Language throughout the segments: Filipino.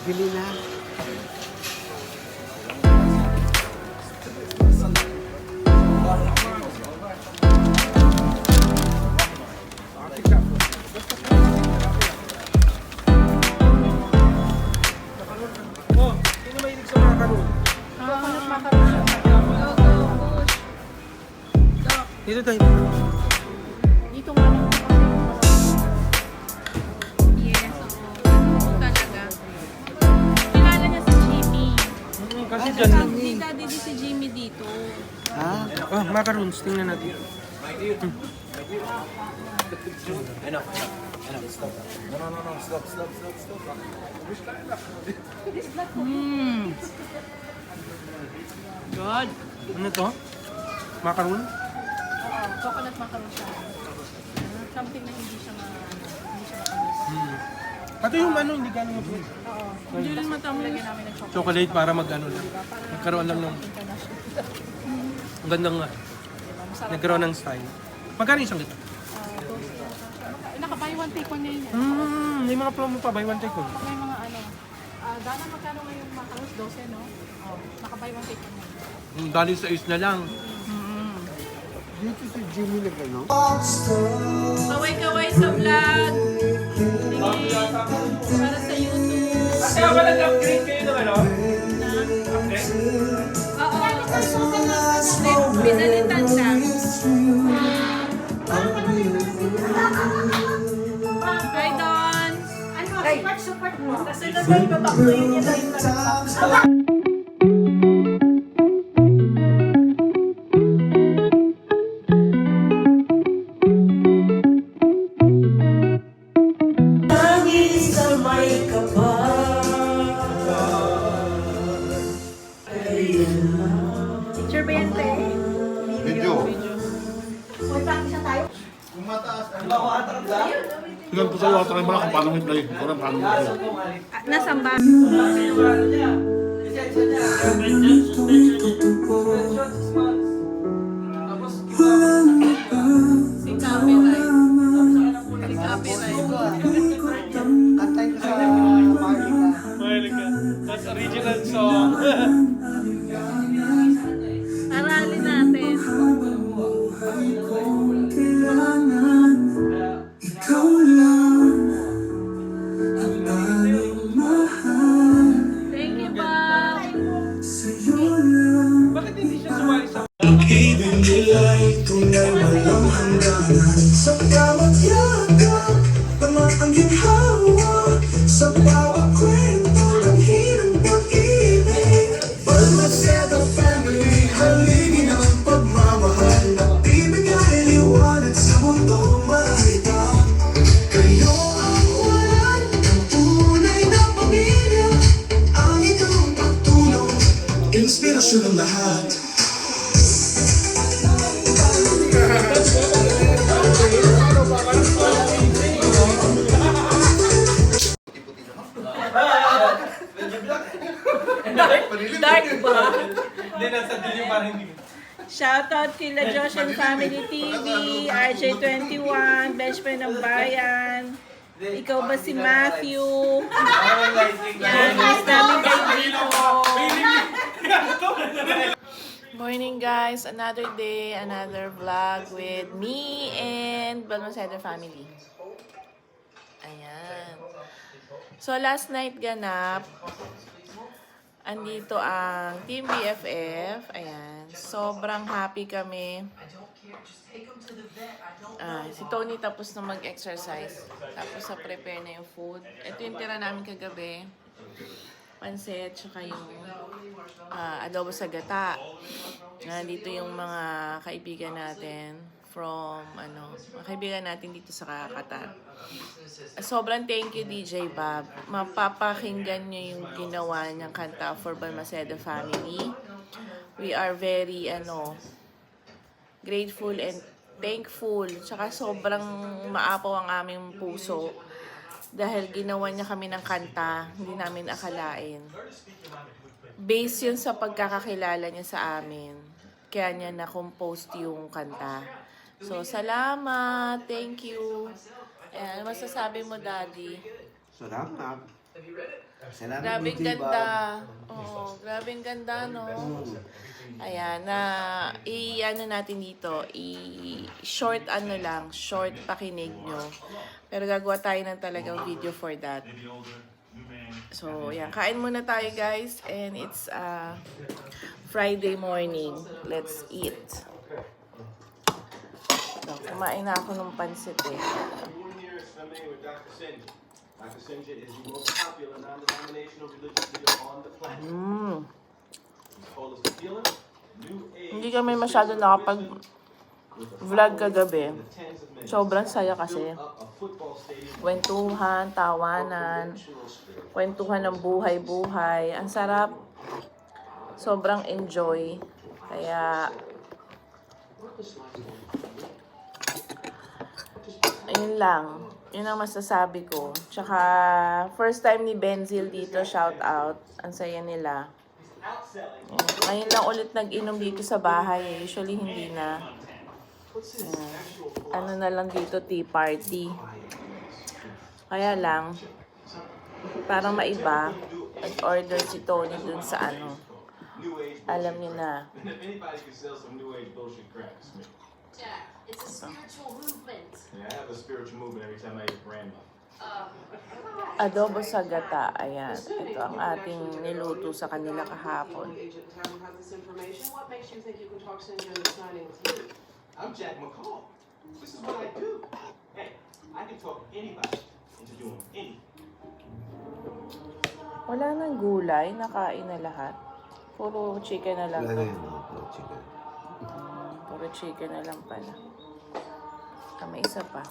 Bili na. Oh, sino mahilig sa macaron? Dito tayo. Dito nga lang. Yes, oo. Talaga. Kilala niya si Jimmy. Kasi dyan. Si Daddy di si Jimmy dito. Ah, macarons. Tingnan natin. God. Ano to? Macaron? Oo, coconut macaron siya. Something na hindi siya matamis. Pati yung ano, hindi gano'n yung food. Oo. Hindi rin matamis. Lagyan namin ng chocolate. Chocolate para mag-ano lang. Magkaroon lang ng... Ang ganda nga. Nagkaroon ng style. Magkano isang ito? Naka-buy one take one ngayon yan. May mga promo pa, buy one take one. May mga ano. Dana magkano ngayon macarons? 12, no? Oo. Naka-buy one take one ngayon. Dali sa is na lang. Dito si Jimmy na gano'n. Kaway-kaway sa vlog. Tingin. Para sa YouTube. Kasi ako nag-upgrade kayo ng ano? Oo. Pinalitan lang. Hi, Don. Support mo. Kasi nagay babakloy niya na yung nagsasabi. Picture ba yan, te? Video. Tingnan ko sa'yo, try mo lang kung paano i-play. Ito lang paano i-play. Nasaan ba? Si copyright. Si copyright. Kantay ko sa Marlina. That's original song. Aralin natin. Thank you, Bob. Bakit hindi siya sumali sa... Sa bawat yaga, ang ginhawa. Sa bawat kwento ng hirang pag-ibig. Balmaceda family, haligi ng pagmamahal. Nagbibigay liwanag sa mundong makita. Kayo ang walan ng tunay na pamilya. Ang inyong pagtulong, inspirasyon ng lahat. Dark ba? Hindi, nasa dilim parang hindi. Shoutout kila Josh and Family TV, RJ21, Best Friend ng Bayan. Ikaw ba si Matthew? Yan, miss namin kayo dito. Morning guys, another day, another vlog with me and Balmaceda family. Ayan. So last night ganap, andito ang Team BFF. Ayan. Sobrang happy kami. Si Tony tapos na mag-exercise. Tapos sa prepare na yung food. Ito yung tira namin kagabi. Pansit, tsaka yung adobo sa gata. Dito yung mga kaibigan natin from, mga kaibigan natin dito sa Qatar. Sobrang thank you, DJ Bob. Mapapakinggan nyo yung ginawa niyang kanta for Balmaceda family. We are very, grateful and thankful. Tsaka sobrang maapaw ang aming puso Dahil ginawa niya kami ng kanta, hindi namin akalain. Based yun sa pagkakakilala niya sa amin. Kaya niya na-compose yung kanta. So, salamat. Thank you. Ano masasabi mo, Daddy? Salamat. Salamat, Grabing DJ ganda. Bob. Oo, grabing ganda, no? Ayan, ano natin dito, short pakinig nyo. Pero gagawa tayo ng talagang video for that. So, ayan, kain muna tayo, guys. And it's Friday morning. Let's eat. So, kumain na ako ng pansit eh. Dr. Sinja is the most popular non-denominational religious leader on the planet. He's told us to feel it. New age. Hindi kami masyado nakapag-vlog kagabi. Sobrang saya kasi. Kwentuhan, tawanan, kwentuhan ng buhay-buhay. Ang sarap. Sobrang enjoy. Kaya, ayun lang. Yun ang masasabi ko. Tsaka, first time ni Benzil dito, shout out. Ang saya nila. Ngayon lang ulit nag-inom dito sa bahay. Usually, hindi na. Ano na lang dito, tea party. Kaya lang, parang maiba. Nag-order si Tony dun sa ano. Alam niyo na. And if anybody can sell some new age bullshit crap, it's me. Yeah, it's a spiritual movement. Yeah, I have a spiritual movement every time I eat grandma. Adobo sa gata. Ayan. Ito ang ating niluto sa kanila kahapon. Agent Town has this information. What makes you think you can talk Sinja into signing with you? I'm Jack McCall. This is what I do. Hey, I can talk anybody into doing anything. Wala nang gulay. Nakain na lahat. Puro chicken na lang. Wala na to. yun, no? Chicken. Puro chicken na lang pala. May isa pa.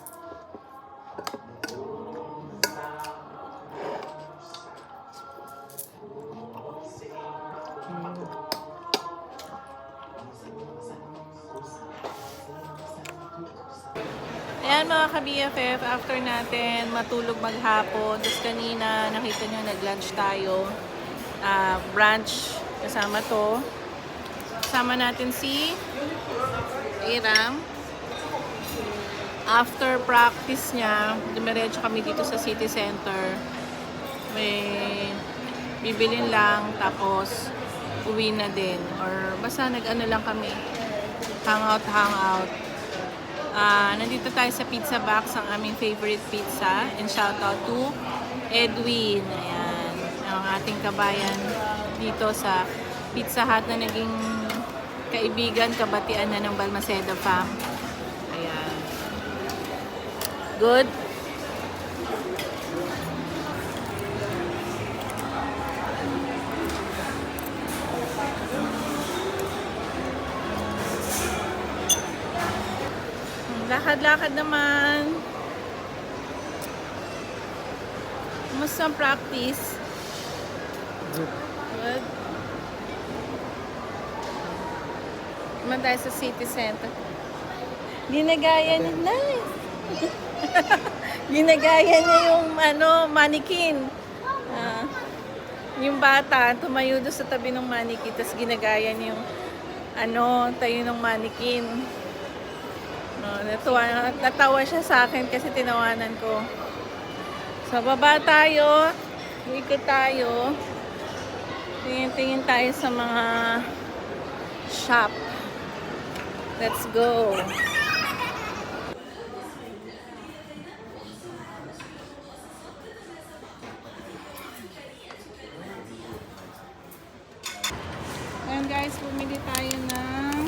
Ayan mga ka-BFF, after natin matulog maghapon, tapos kanina nakita nyo nag-lunch tayo, brunch kasama to. Kasama natin si Iram. After practice niya, dumiretso kami dito sa city center. May bibilin lang, tapos uwi na din. Or basta nag-ano lang kami, hangout. Nandito tayo sa Pizza Box, ang aming favorite pizza. And shout out to Edwin. Ayan, ang ating kabayan dito sa Pizza Hut na naging kaibigan, kabatian na ng Balmaceda fam. Ayan. Good. Lakad-lakad naman. Kumusta ang practice? Good. Naman tayo sa city center. Ginagaya ni Nice. Ginagaya niya yung mannequin. Yung bata, tumayo doon sa tabi ng mannequin, tapos ginagaya niya yung tayo ng mannequin. Natawa siya sa akin kasi tinawanan ko. So, baba tayo. Ikot tayo. Tingin-tingin tayo sa mga shop. Let's go. Ayan guys, bumili tayo ng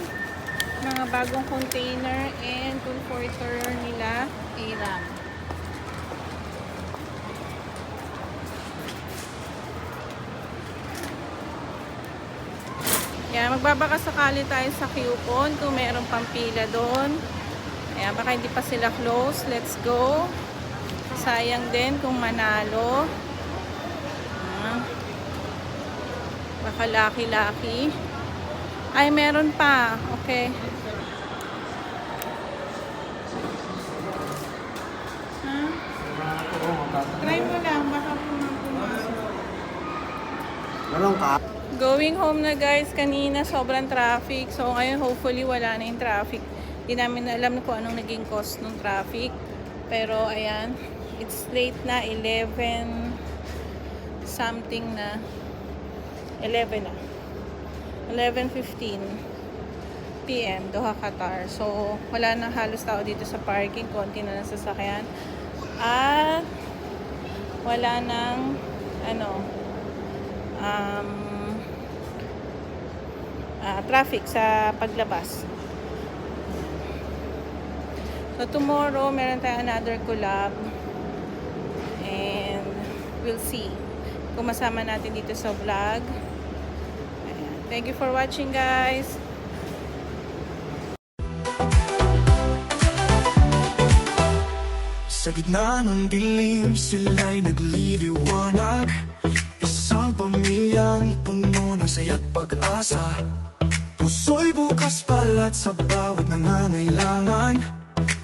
mga bagong container and comforter nila Iram. Kaya magbabaka sakali tayo sa coupon kung mayroong pampila doon. Kaya baka hindi pa sila close. Let's go. Sayang din kung manalo. Baka lucky. Ay, meron pa. Okay. Try mo lang, baka pumasok. Anong ka? Going home na guys, kanina sobrang traffic. So ngayon hopefully wala na yung traffic. Hindi namin alam kung anong naging cause ng traffic. Pero ayan, it's late na, 11 something na. 11 na. 11:15 PM, Doha, Qatar. So wala na halos tao dito sa parking, konti na lang sasakyan. At wala nang traffic sa paglabas. So tomorrow meron tayong another collab and we'll see kung masama natin dito sa vlog. Ayan. Thank you for watching guys. Sa gitna ng dilim, sila'y nagliliwanag. Isang pamilyang puno ng saya't pag-asa. Puso'y bukas palat sa bawat nangangailangan.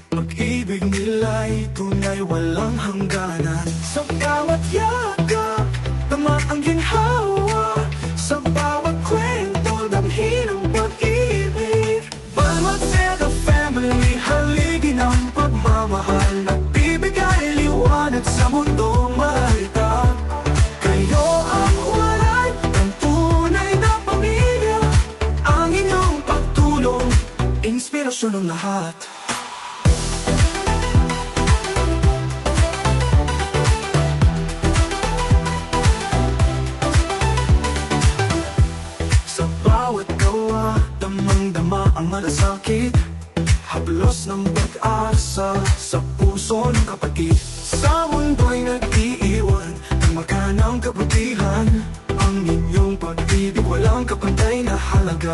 Pag-ibig nila'y tunay walang hangganan. Sa bawat yakap, tama ang ginhawa. Sa bawat kwento, damhin ang pag-ibig. Bawat Zeta family, haligin ang pagmamahal. Nagbibigay liwanag sa mundong mahirap. Kayo ang walay ng tunay na pamilya. Ang inyong pagtulong, inspirasyon ng lahat. Sa bawat gawa, damang-dama ang malasakit. Hablos ng pag-asa sa puso ng kapatid. Sa mundo'y nag-iiwan ng makanang kabutihan. Ang inyong pag-ibig walang kapantay na halaga.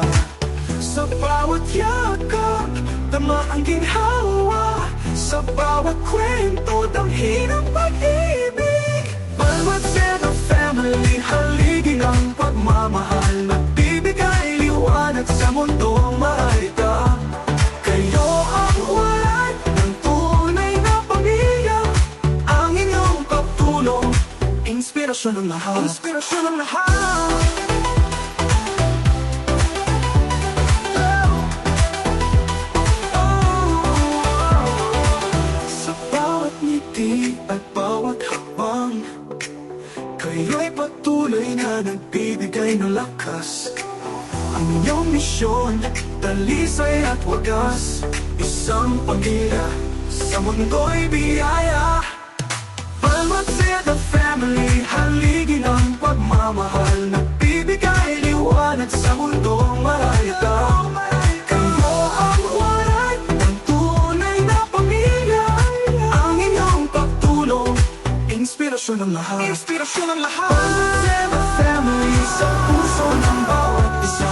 Sa bawat yakap, tama ang ginhawa. Sa bawat kwento, damhin ang pag-ibig. Bawat Zeta family, haligin ang pagmamahal. Nagbibigay liwanag sa mundong mahirap. Kayo ang walay ng tunay na pamilya. Ang inyong pagtulong, inspirasyon ng lahat. Inspirasyon ng lahat. Sa bawat ngiti at bawat habang, kayo'y patuloy na nagbibigay ng lakas. Ang inyong misyon, talisay at wagas. Isang pamilya, sa mundo'y biyaya. Bawat Zeta family, haligin ang pagmamahal. Nagbibigay liwanag sa mundong mahirap. Kayo ang walay ng tunay na pamilya. Ang inyong pagtulong, inspirasyon ng lahat. Inspirasyon ng lahat. Bawat Zeta family, sa puso ng bawat isa.